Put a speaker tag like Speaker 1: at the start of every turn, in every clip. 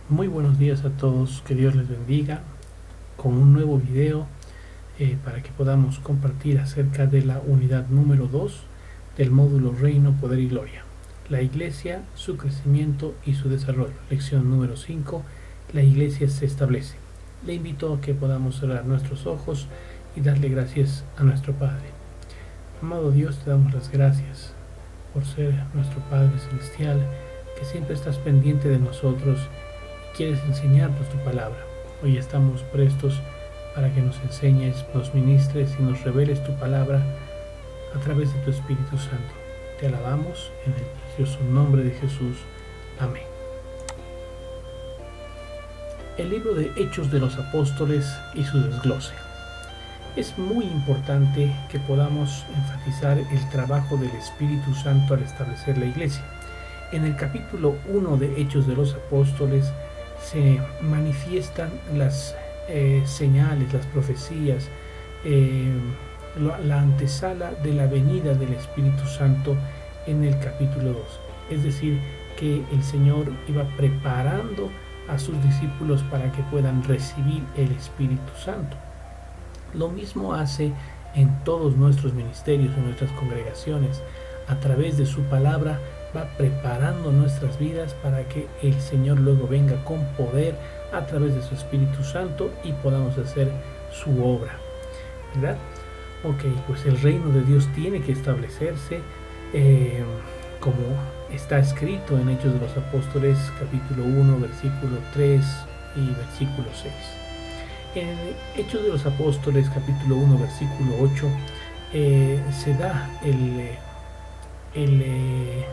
Speaker 1: Muy buenos días a todos, que Dios les bendiga con un nuevo video para que podamos compartir acerca de la unidad número 2 del módulo Reino, Poder y Gloria. La Iglesia, su crecimiento y su desarrollo. Lección número 5, la Iglesia se establece. Le invito a que podamos cerrar nuestros ojos y darle gracias a nuestro Padre. Amado Dios, te damos las gracias por ser nuestro Padre Celestial, que siempre estás pendiente de nosotros y quieres enseñarnos tu palabra. Hoy estamos prestos para que nos enseñes, nos ministres y nos reveles tu palabra a través de tu Espíritu Santo. Te alabamos en el precioso nombre de Jesús. Amén. El libro de Hechos de los Apóstoles y su desglose. Es muy importante que podamos enfatizar el trabajo del Espíritu Santo al establecer la iglesia. En el capítulo 1 de Hechos de los Apóstoles se manifiestan las señales, las profecías, la antesala de la venida del Espíritu Santo en el capítulo 2. Es decir, que el Señor iba preparando a sus discípulos para que puedan recibir el Espíritu Santo. Lo mismo hace en todos nuestros ministerios, en nuestras congregaciones. A través de su palabra va preparando nuestras vidas para que el Señor luego venga con poder a través de su Espíritu Santo y podamos hacer su obra, ¿verdad? Ok, pues el reino de Dios tiene que establecerse como está escrito en Hechos de los Apóstoles, capítulo 1, versículo 3 y versículo 6. En Hechos de los Apóstoles, capítulo 1, versículo 8, se da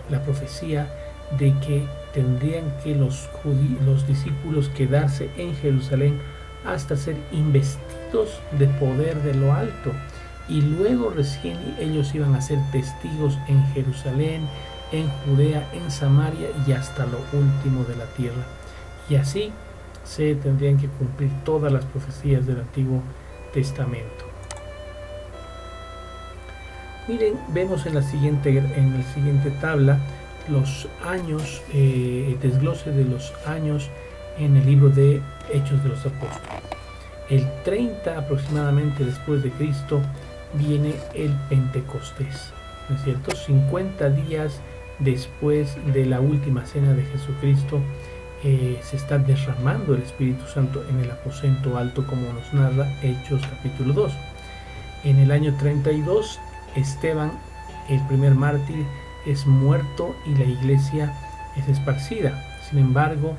Speaker 1: la profecía de que tendrían que los discípulos quedarse en Jerusalén hasta ser investidos de poder de lo alto, y luego recién ellos iban a ser testigos en Jerusalén, en Judea, en Samaria y hasta lo último de la tierra. Y así se tendrían que cumplir todas las profecías del Antiguo Testamento. Miren, vemos en la siguiente tabla los años, el desglose de los años en el libro de Hechos de los Apóstoles. El 30 aproximadamente después de Cristo viene el Pentecostés, ¿no es cierto? 50 días después de la última cena de Jesucristo, se está derramando el Espíritu Santo en el aposento alto, como nos narra Hechos capítulo 2. En el año 32, Esteban, el primer mártir, es muerto y la iglesia es esparcida. Sin embargo,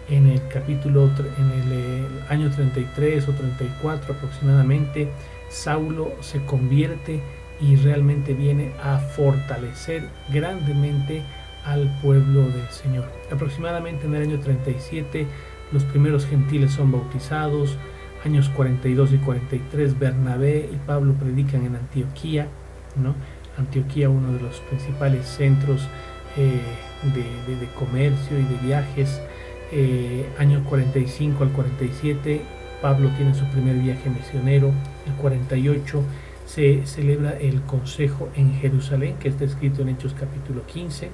Speaker 1: en el año 33 o 34 aproximadamente, Saulo se convierte y realmente viene a fortalecer grandemente al pueblo del Señor. Aproximadamente en el año 37 los primeros gentiles son bautizados. Años 42 y 43 Bernabé y Pablo predican en Antioquía, ¿no? Antioquía, uno de los principales centros de comercio y de viajes. Años 45 al 47 Pablo tiene su primer viaje misionero. El 48 se celebra el consejo en Jerusalén, que está escrito en Hechos capítulo 15.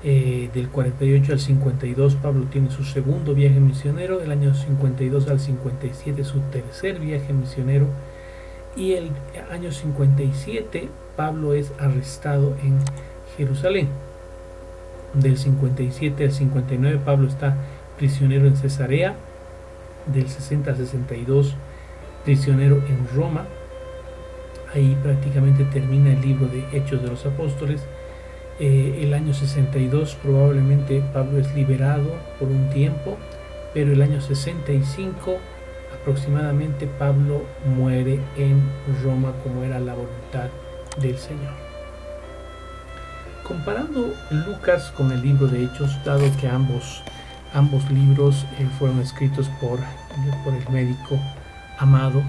Speaker 1: Del 48 al 52 Pablo tiene su segundo viaje misionero. Del año 52 al 57 su tercer viaje misionero. Y el año 57 Pablo es arrestado en Jerusalén. Del 57 al 59 Pablo está prisionero en Cesarea. Del 60 al 62 prisionero en Roma. Ahí prácticamente termina el libro de Hechos de los Apóstoles. El año 62 probablemente Pablo es liberado por un tiempo, pero el año 65 aproximadamente Pablo muere en Roma, como era la voluntad del Señor. Comparando Lucas con el libro de Hechos, dado que ambos libros fueron escritos por el médico Amado,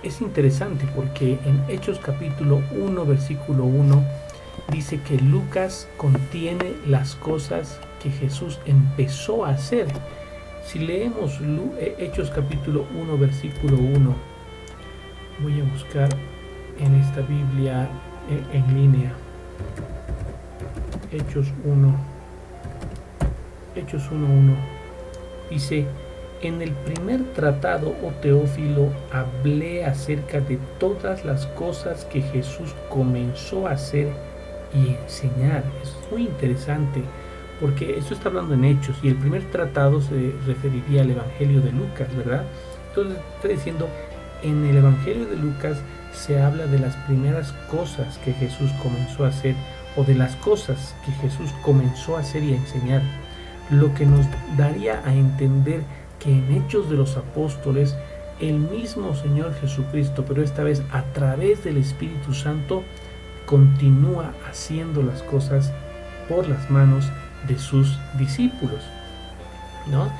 Speaker 1: es interesante porque en Hechos capítulo 1 versículo 1 dice que Lucas contiene las cosas que Jesús empezó a hacer. Si leemos Hechos capítulo 1 versículo 1, voy a buscar en esta Biblia en línea, Hechos 1 Hechos 1:1, dice: en el primer tratado, oh Teófilo, hablé acerca de todas las cosas que Jesús comenzó a hacer y enseñar. Es muy interesante porque esto está hablando en Hechos, y el primer tratado se referiría al Evangelio de Lucas, ¿verdad? Entonces está diciendo, en el Evangelio de Lucas se habla de las primeras cosas que Jesús comenzó a hacer, o de las cosas que Jesús comenzó a hacer y a enseñar, lo que nos daría a entender que en Hechos de los Apóstoles el mismo Señor Jesucristo, pero esta vez a través del Espíritu Santo, continúa haciendo las cosas por las manos de sus discípulos, ¿no?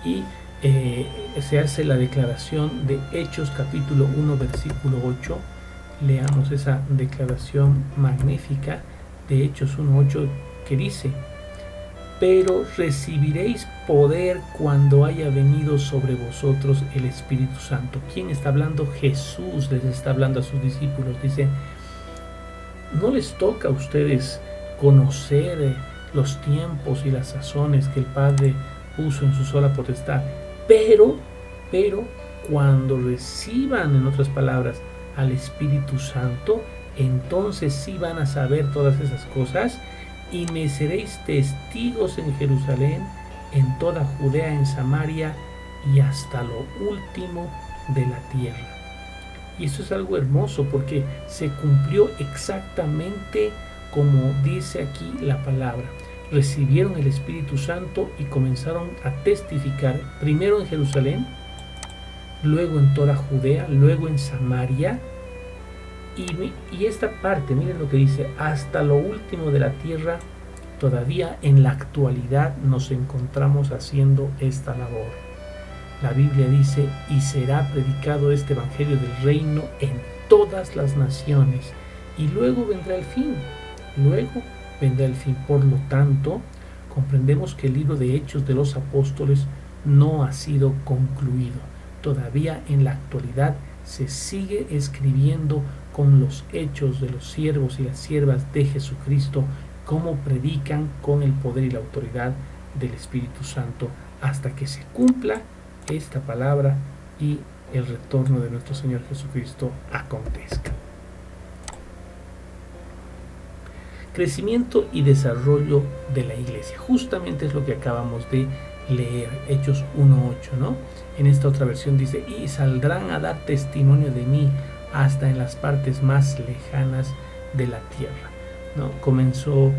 Speaker 1: Y se hace la declaración de Hechos capítulo 1 versículo 8. Leamos esa declaración magnífica de Hechos 1:8, que dice: pero recibiréis poder cuando haya venido sobre vosotros el Espíritu Santo. ¿Quién está hablando? Jesús les está hablando a sus discípulos. Dice, no les toca a ustedes conocer los tiempos y las sazones que el Padre puso en su sola potestad, pero cuando reciban, en otras palabras, al Espíritu Santo, entonces sí van a saber todas esas cosas, y me seréis testigos en Jerusalén, en toda Judea, en Samaria y hasta lo último de la tierra. Y eso es algo hermoso porque se cumplió exactamente como dice aquí la palabra. Recibieron el Espíritu Santo y comenzaron a testificar, primero en Jerusalén, luego en toda Judea, luego en Samaria. Y esta parte, miren lo que dice, hasta lo último de la tierra. Todavía en la actualidad nos encontramos haciendo esta labor. La Biblia dice, y será predicado este evangelio del reino en todas las naciones, y luego vendrá el fin. Por lo tanto, comprendemos que el libro de Hechos de los Apóstoles no ha sido concluido. Todavía en la actualidad se sigue escribiendo con los hechos de los siervos y las siervas de Jesucristo, cómo predican con el poder y la autoridad del Espíritu Santo, hasta que se cumpla esta palabra y el retorno de nuestro Señor Jesucristo acontezca. Crecimiento y desarrollo de la iglesia. Justamente es lo que acabamos de leer, Hechos 1:8, ¿no? En esta otra versión dice, y saldrán a dar testimonio de mí hasta en las partes más lejanas de la tierra, ¿no? Comenzó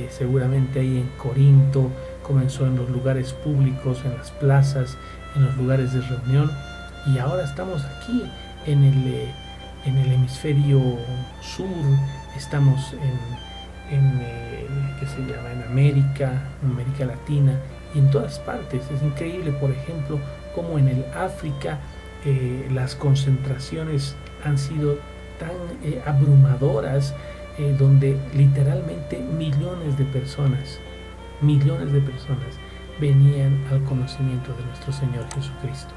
Speaker 1: seguramente ahí en Corinto, comenzó en los lugares públicos, en las plazas, en los lugares de reunión, y ahora estamos aquí en el hemisferio sur, estamos en América Latina, y en todas partes. Es increíble, por ejemplo, como en el África las concentraciones han sido tan abrumadoras, donde literalmente millones de personas venían al conocimiento de nuestro Señor Jesucristo.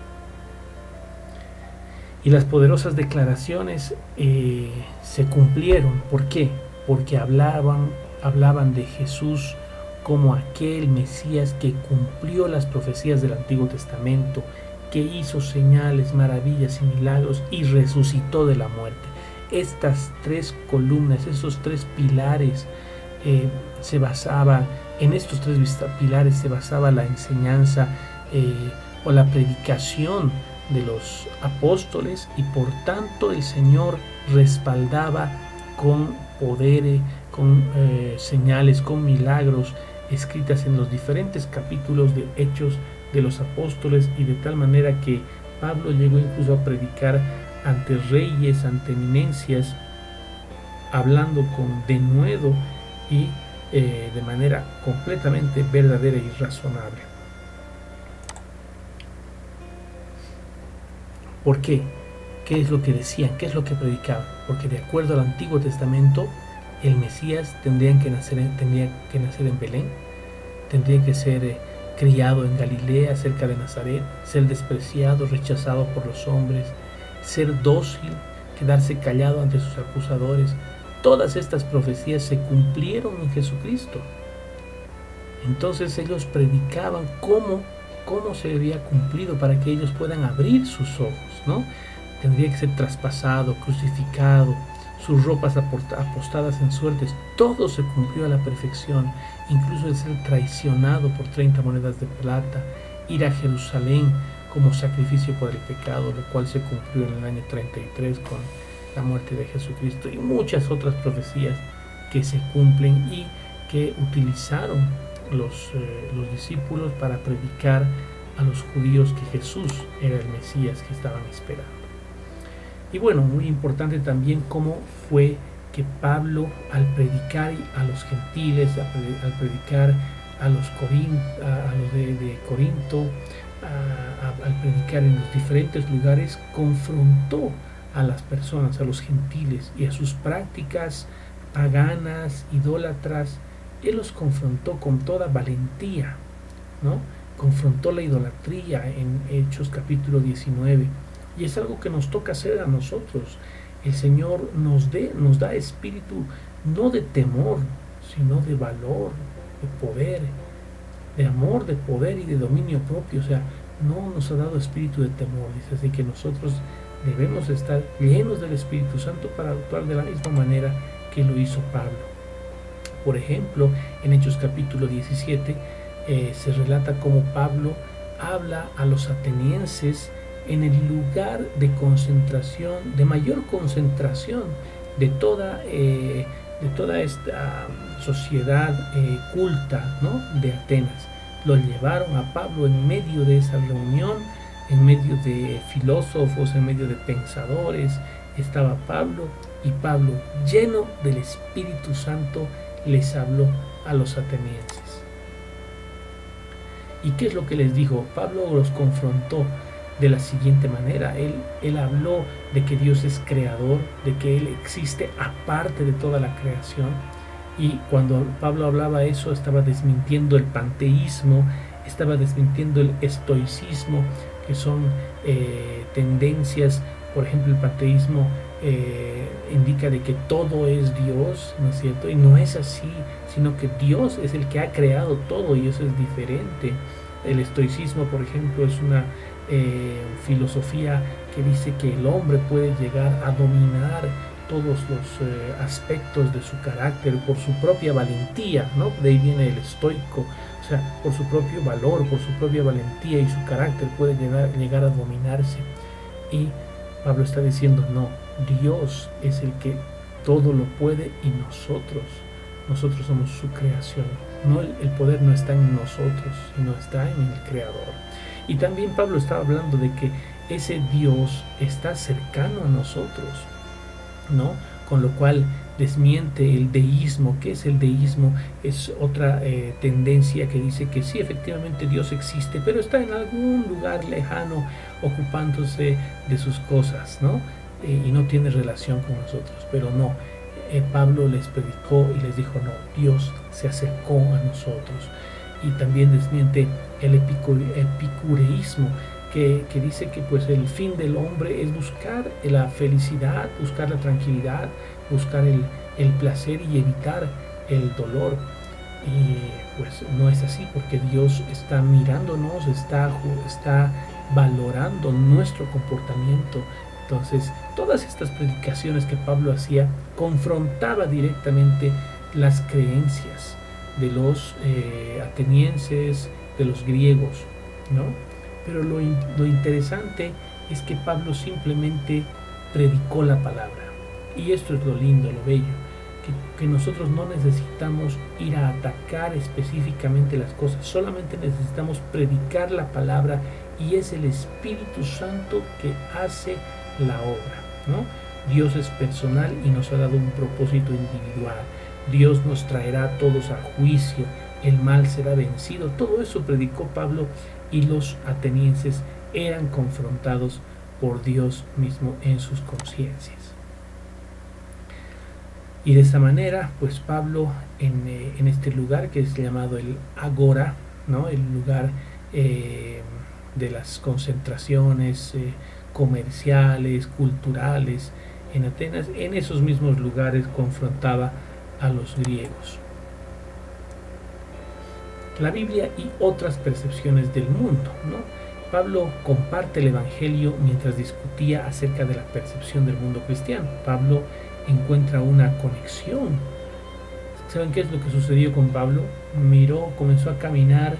Speaker 1: Y las poderosas declaraciones se cumplieron. ¿Por qué? Porque hablaban de Jesús como aquel Mesías que cumplió las profecías del Antiguo Testamento, que hizo señales, maravillas y milagros y resucitó de la muerte. Estas tres columnas, esos tres pilares, en estos tres pilares se basaba la enseñanza o la predicación de los apóstoles, y por tanto el Señor respaldaba con poder, con señales, con milagros escritas en los diferentes capítulos de Hechos de los Apóstoles, y de tal manera que Pablo llegó incluso a predicar ante reyes, ante eminencias, hablando con denuedo y de manera completamente verdadera y razonable. ¿Por qué? ¿Qué es lo que decían? ¿Qué es lo que predicaban? Porque de acuerdo al Antiguo Testamento, el Mesías tendría que nacer en Belén, tendría que ser criado en Galilea, cerca de Nazaret, ser despreciado, rechazado por los hombres, ser dócil, quedarse callado ante sus acusadores. Todas estas profecías se cumplieron en Jesucristo. Entonces ellos predicaban cómo se había cumplido para que ellos puedan abrir sus ojos, ¿no? Tendría que ser traspasado, crucificado, sus ropas apostadas en suertes, todo se cumplió a la perfección, incluso el ser traicionado por 30 monedas de plata, ir a Jerusalén como sacrificio por el pecado, lo cual se cumplió en el año 33 con la muerte de Jesucristo, y muchas otras profecías que se cumplen y que utilizaron los discípulos para predicar a los judíos que Jesús era el Mesías que estaban esperando. Y bueno, muy importante también cómo fue que Pablo, al predicar a los gentiles, al predicar a los de Corinto, al predicar en los diferentes lugares, confrontó a las personas, a los gentiles y a sus prácticas paganas, idólatras. Él los confrontó con toda valentía, ¿no? Confrontó la idolatría en Hechos capítulo 19. Y es algo que nos toca hacer a nosotros. El Señor nos da espíritu no de temor, sino de valor, de poder, de amor, de poder y de dominio propio. O sea, no nos ha dado espíritu de temor. Dice así que nosotros debemos estar llenos del Espíritu Santo para actuar de la misma manera que lo hizo Pablo. Por ejemplo, en Hechos capítulo 17 se relata cómo Pablo habla a los atenienses en el lugar de concentración, de mayor concentración de toda esta sociedad culta, ¿no?, de Atenas. Lo llevaron a Pablo en medio de esa reunión, en medio de filósofos, en medio de pensadores. Estaba Pablo, y Pablo, lleno del Espíritu Santo, les habló a los atenienses. ¿Y qué es lo que les dijo? Pablo los confrontó de la siguiente manera. Él habló de que Dios es creador, de que Él existe aparte de toda la creación. Y cuando Pablo hablaba eso, estaba desmintiendo el panteísmo, estaba desmintiendo el estoicismo, que son tendencias. Por ejemplo, el panteísmo indica de que todo es Dios, ¿no es cierto? Y no es así, sino que Dios es el que ha creado todo, y eso es diferente. El estoicismo, por ejemplo, es una filosofía que dice que el hombre puede llegar a dominar todos los aspectos de su carácter por su propia valentía, ¿no? De ahí viene el estoico. O sea, por su propio valor, por su propia valentía y su carácter puede llegar a dominarse. Y Pablo está diciendo, no, Dios es el que todo lo puede, y nosotros somos su creación. No, el poder no está en nosotros, sino está en el Creador. Y también Pablo estaba hablando de que ese Dios está cercano a nosotros, ¿no? Con lo cual desmiente el deísmo. ¿Qué es el deísmo? Es otra tendencia que dice que sí, efectivamente Dios existe, pero está en algún lugar lejano ocupándose de sus cosas, ¿no? Y no tiene relación con nosotros. Pero no, Pablo les predicó y les dijo, no, Dios se acercó a nosotros. Y también desmiente el epicureísmo, que dice que pues el fin del hombre es buscar la felicidad, buscar la tranquilidad, buscar el placer y evitar el dolor. Y pues no es así, porque Dios está mirándonos, está valorando nuestro comportamiento. Entonces, todas estas predicaciones que Pablo hacía confrontaba directamente las creencias de los atenienses, de los griegos, ¿no? Pero lo interesante es que Pablo simplemente predicó la palabra. Y esto es lo lindo, lo bello, que nosotros no necesitamos ir a atacar específicamente las cosas, solamente necesitamos predicar la palabra, y es el Espíritu Santo que hace la obra, ¿no? Dios es personal y nos ha dado un propósito individual. Dios nos traerá a todos a juicio, el mal será vencido. Todo eso predicó Pablo, y los atenienses eran confrontados por Dios mismo en sus conciencias. Y de esa manera, pues Pablo en este lugar que es llamado el Agora, ¿no?, el lugar de las concentraciones comerciales, culturales en Atenas, en esos mismos lugares confrontaba a los griegos. la Biblia y otras percepciones del mundo, ¿no? Pablo comparte el Evangelio mientras discutía acerca de la percepción del mundo cristiano. Pablo encuentra una conexión. ¿Saben qué es lo que sucedió con Pablo? Comenzó a caminar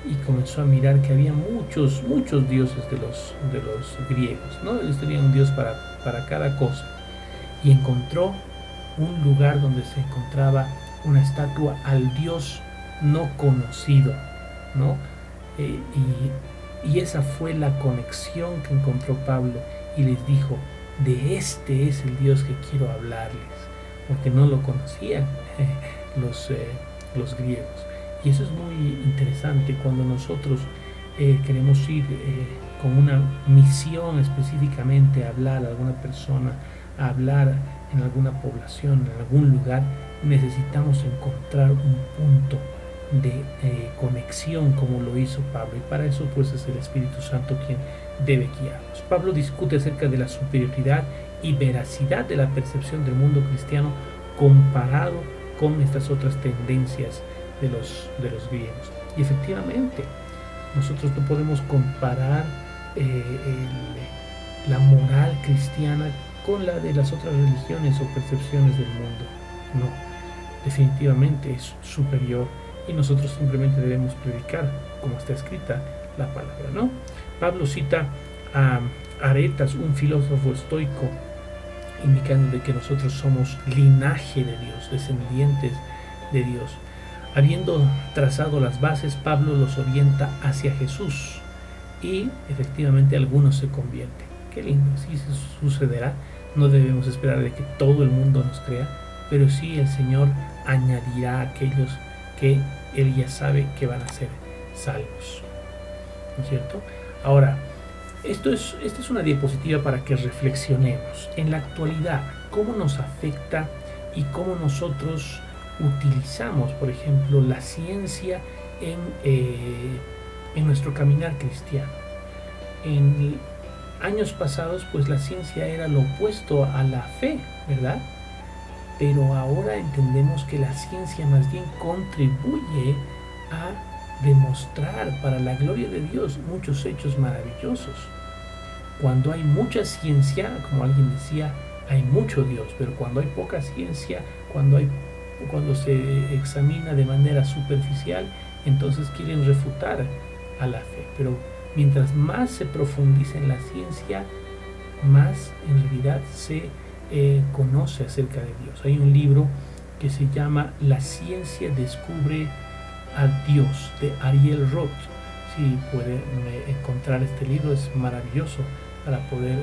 Speaker 1: y comenzó a mirar que había muchos dioses de los griegos, ¿no? Ellos tenían un dios para cada cosa. Y encontró un lugar donde se encontraba una estatua al dios no conocido, ¿no? Y esa fue la conexión que encontró Pablo y les dijo, de este es el Dios que quiero hablarles, porque no lo conocían los griegos. Y eso es muy interesante cuando nosotros queremos ir con una misión específicamente a hablar a alguna persona, a hablar en alguna población, en algún lugar. Necesitamos encontrar un punto de conexión como lo hizo Pablo, y para eso pues es el Espíritu Santo quien debe guiarnos. Pablo discute acerca de la superioridad y veracidad de la percepción del mundo cristiano comparado con estas otras tendencias de los griegos. Y efectivamente nosotros no podemos comparar la moral cristiana con la de las otras religiones o percepciones del mundo. No, definitivamente es superior, y nosotros simplemente debemos predicar como está escrita la palabra, ¿no? Pablo cita a Aretas, un filósofo estoico, indicando de que nosotros somos linaje de Dios, descendientes de Dios. Habiendo trazado las bases, Pablo los orienta hacia Jesús y efectivamente algunos se convierten. Qué lindo, sí sucederá. No debemos esperar de que todo el mundo nos crea, pero sí el Señor añadirá a aquellos que Él ya sabe que van a ser salvos, ¿no es cierto? Ahora, esta es una diapositiva para que reflexionemos. En la actualidad, ¿cómo nos afecta y cómo nosotros utilizamos, por ejemplo, la ciencia en nuestro caminar cristiano? En años pasados, pues la ciencia era lo opuesto a la fe, ¿verdad? Pero ahora entendemos que la ciencia más bien contribuye a demostrar para la gloria de Dios muchos hechos maravillosos. Cuando hay mucha ciencia, como alguien decía, hay mucho Dios, pero cuando hay poca ciencia, cuando se examina de manera superficial, entonces quieren refutar a la fe. Pero mientras más se profundiza en la ciencia, más en realidad se conoce acerca de Dios. Hay un libro que se llama La ciencia descubre a Dios, de Ariel Roth. Si pueden encontrar este libro, es maravilloso para poder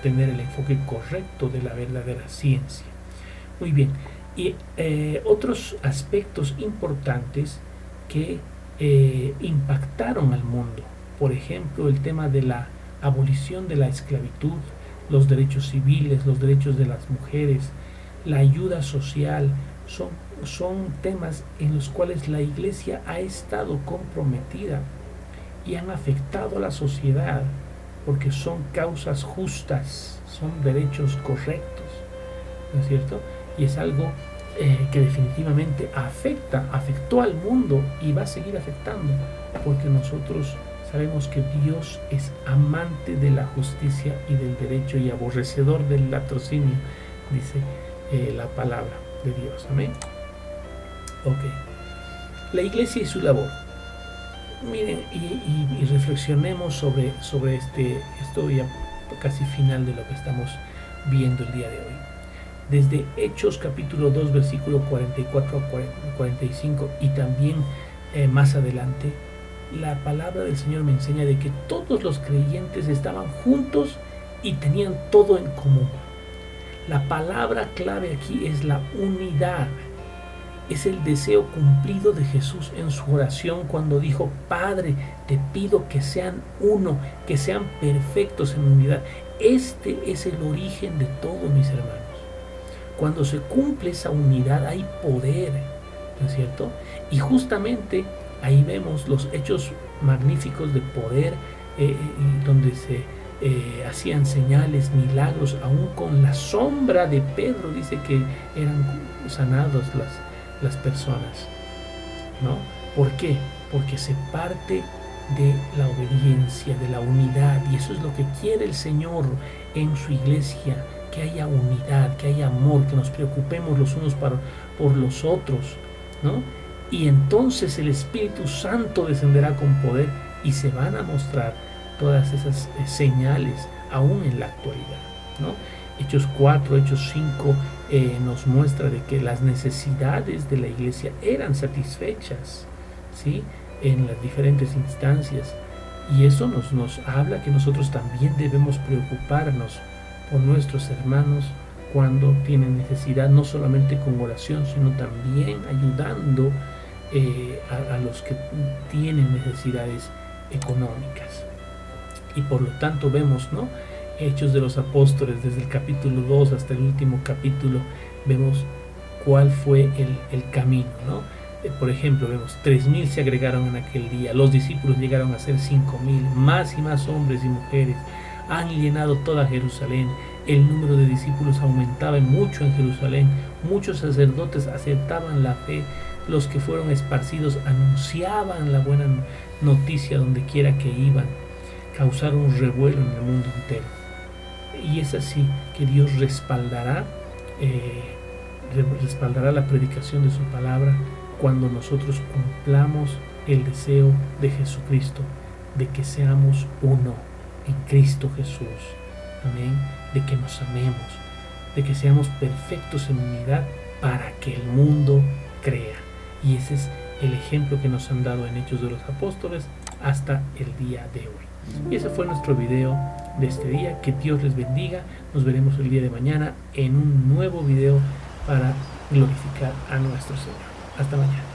Speaker 1: tener el enfoque correcto de la verdadera ciencia. Muy bien, y otros aspectos importantes que impactaron al mundo, por ejemplo, el tema de la abolición de la esclavitud, los derechos civiles, los derechos de las mujeres, la ayuda social, son temas en los cuales la Iglesia ha estado comprometida y han afectado a la sociedad, porque son causas justas, son derechos correctos, ¿no es cierto? Y es algo que definitivamente afectó al mundo y va a seguir afectando, porque nosotros sabemos que Dios es amante de la justicia y del derecho y aborrecedor del latrocinio, dice la palabra de Dios. Amén. Ok. La Iglesia y su labor. Miren, y reflexionemos sobre esto ya casi final de lo que estamos viendo el día de hoy. Desde Hechos capítulo 2 versículo 44 a 45 y también más adelante, la palabra del Señor me enseña de que todos los creyentes estaban juntos y tenían todo en común. La palabra clave aquí es la unidad. Es el deseo cumplido de Jesús en su oración cuando dijo: Padre, te pido que sean uno, que sean perfectos en unidad. Este es el origen de todo, mis hermanos. Cuando se cumple esa unidad hay poder, ¿no es cierto? Y justamente ahí vemos los hechos magníficos de poder, donde se hacían señales, milagros, aún con la sombra de Pedro, dice que eran sanados las personas, ¿no? ¿Por qué? Porque se parte de la obediencia, de la unidad, y eso es lo que quiere el Señor en su iglesia, que haya unidad, que haya amor, que nos preocupemos los unos por los otros, ¿no? Y entonces el Espíritu Santo descenderá con poder y se van a mostrar todas esas señales aún en la actualidad, ¿no? Hechos 4, Hechos 5 nos muestra de que las necesidades de la iglesia eran satisfechas, ¿sí?, en las diferentes instancias, y eso nos habla que nosotros también debemos preocuparnos por nuestros hermanos cuando tienen necesidad, no solamente con oración, sino también ayudando a los que tienen necesidades económicas. Y por lo tanto vemos, ¿no?, Hechos de los Apóstoles, desde el capítulo 2 hasta el último capítulo, vemos cuál fue el camino, ¿no? Por ejemplo, vemos 3,000 se agregaron en aquel día, los discípulos llegaron a ser 5,000, más y más hombres y mujeres han llenado toda Jerusalén. El número de discípulos aumentaba mucho en Jerusalén, muchos sacerdotes aceptaban la fe, los que fueron esparcidos anunciaban la buena noticia donde quiera que iban, causaron un revuelo en el mundo entero. Y es así que Dios respaldará la predicación de su palabra cuando nosotros cumplamos el deseo de Jesucristo, de que seamos uno en Cristo Jesús. Amén. De que nos amemos, de que seamos perfectos en unidad para que el mundo crea. Y ese es el ejemplo que nos han dado en Hechos de los Apóstoles hasta el día de hoy. Y ese fue nuestro video de este día. Que Dios les bendiga. Nos veremos el día de mañana en un nuevo video para glorificar a nuestro Señor. Hasta mañana.